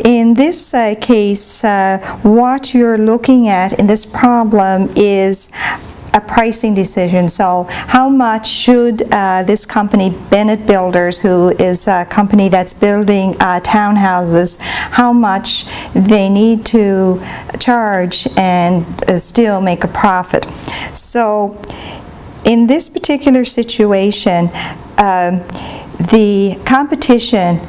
in this case, what you're looking at in this problem is a pricing decision. So how much should this company, Bennett Builders, who is a company that's building townhouses, how much they need to charge and still make a profit. So in this particular situation, the competition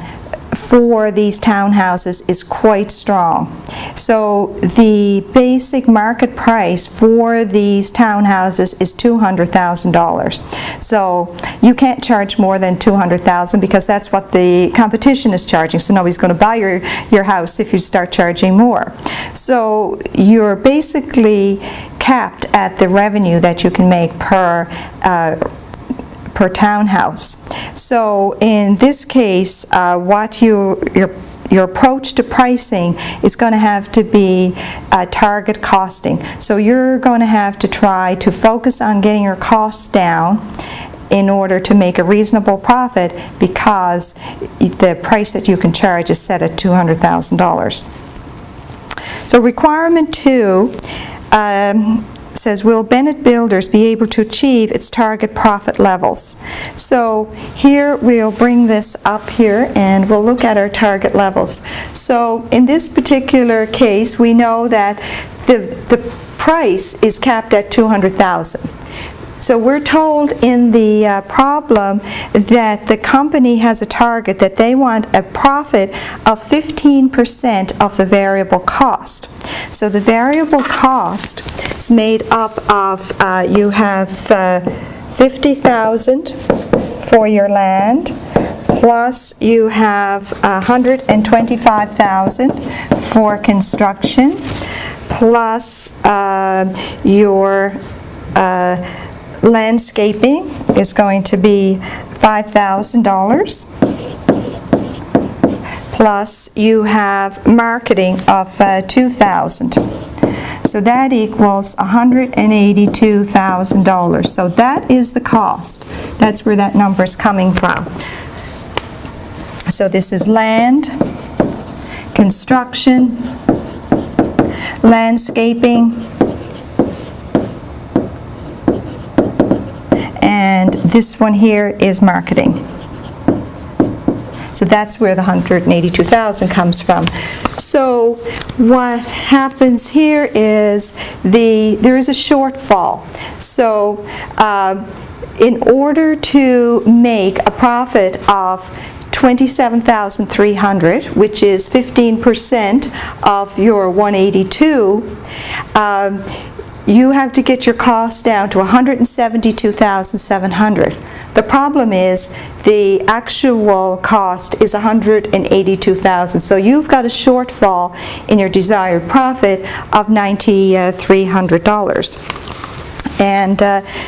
for these townhouses is quite strong. So the basic market price for these townhouses is $200,000. So you can't charge more than $200,000 because that's what the competition is charging. So nobody's going to buy your house if you start charging more. So you're basically capped at the revenue that you can make per townhouse. So in this case, what your approach to pricing is going to have to be target costing. So you're going to have to try to focus on getting your costs down in order to make a reasonable profit, because the price that you can charge is set at $200,000. So requirement 2 says, will Bennett Builders be able to achieve its target profit levels? So here we'll bring this up here and we'll look at our target levels. So in this particular case, we know that the price is capped at $200,000. So we're told in the problem that the company has a target that they want a profit of 15% of the variable cost. So the variable cost is made up of, you have $50,000 for your land, plus you have $125,000 for construction, plus your landscaping is going to be $5,000, plus you have marketing of $2,000. So that equals $182,000. So that is the cost. That's where that number is coming from. So this is land, construction, landscaping, and this one here is marketing. So that's where the $182,000 comes from. So what happens here is there is a shortfall. So in order to make a profit of $27,300, which is 15% of your 182, you have to get your costs down to $172,700. The problem is the actual cost is $182,000. So you've got a shortfall in your desired profit of $9,300. And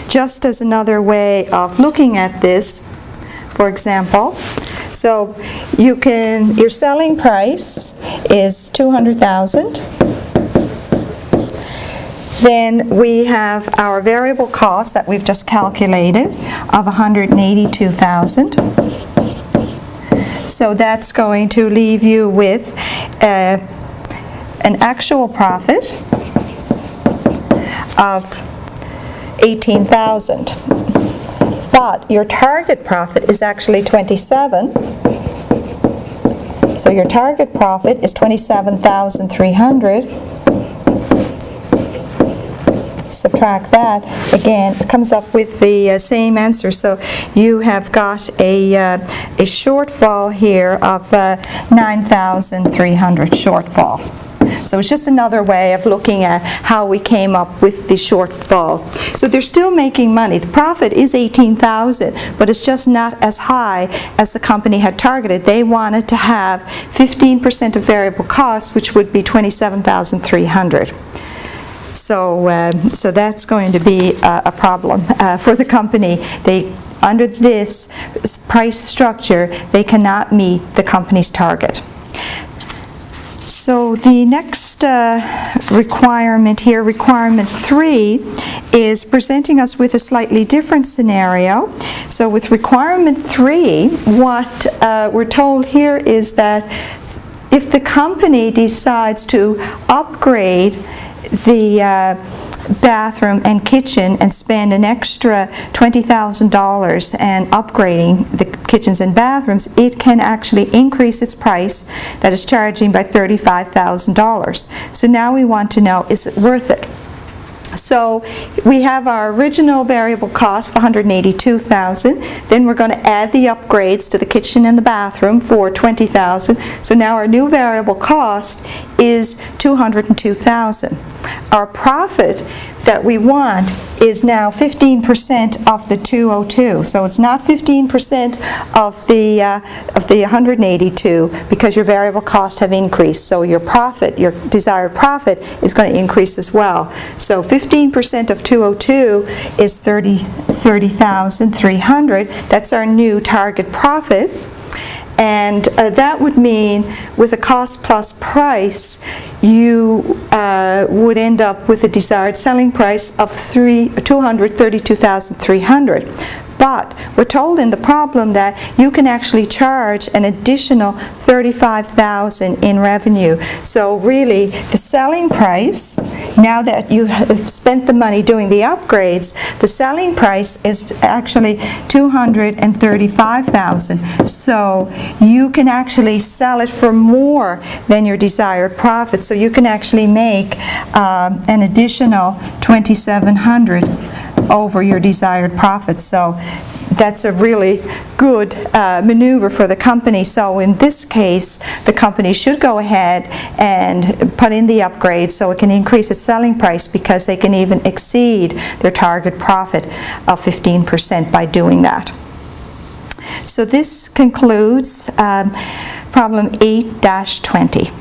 just as another way of looking at this, for example, so your selling price is $200,000. Then we have our variable cost that we've just calculated of $182,000. So that's going to leave you with an actual profit of $18,000. But your target profit is actually $27,000. So your target profit is $27,300. Subtract that, again, it comes up with the same answer. So you have got a shortfall here of $9,300 shortfall. So it's just another way of looking at how we came up with the shortfall. So they're still making money. The profit is $18,000, but it's just not as high as the company had targeted. They wanted to have 15% of variable costs, which would be $27,300. So that's going to be a problem for the company. Under this price structure, they cannot meet the company's target. So the next requirement here, requirement 3, is presenting us with a slightly different scenario. So with requirement 3, what we're told here is that if the company decides to upgrade the bathroom and kitchen and spend an extra $20,000 and upgrading the kitchens and bathrooms, it can actually increase its price that it's charging by $35,000. So now we want to know, is it worth it? So we have our original variable cost of $182,000. Then we're going to add the upgrades to the kitchen and the bathroom for $20,000. So now our new variable cost is $202,000. Our profit that we want is now 15% of the 202. So it's not 15% of the 182 because your variable costs have increased. So your profit, your desired profit, is going to increase as well. So 15% of 202 is $30,300. That's our new target profit. And that would mean with a cost plus price, you would end up with a desired selling price of $232,300. But we're told in the problem that you can actually charge an additional $35,000 in revenue. So really, the selling price, now that you have spent the money doing the upgrades, the selling price is actually $235,000. So you can actually sell it for more than your desired profit. So you can actually make an additional $2,700 over your desired profit. So that's a really good maneuver for the company. So in this case, the company should go ahead and put in the upgrade so it can increase its selling price, because they can even exceed their target profit of 15% by doing that. So this concludes problem 8-20.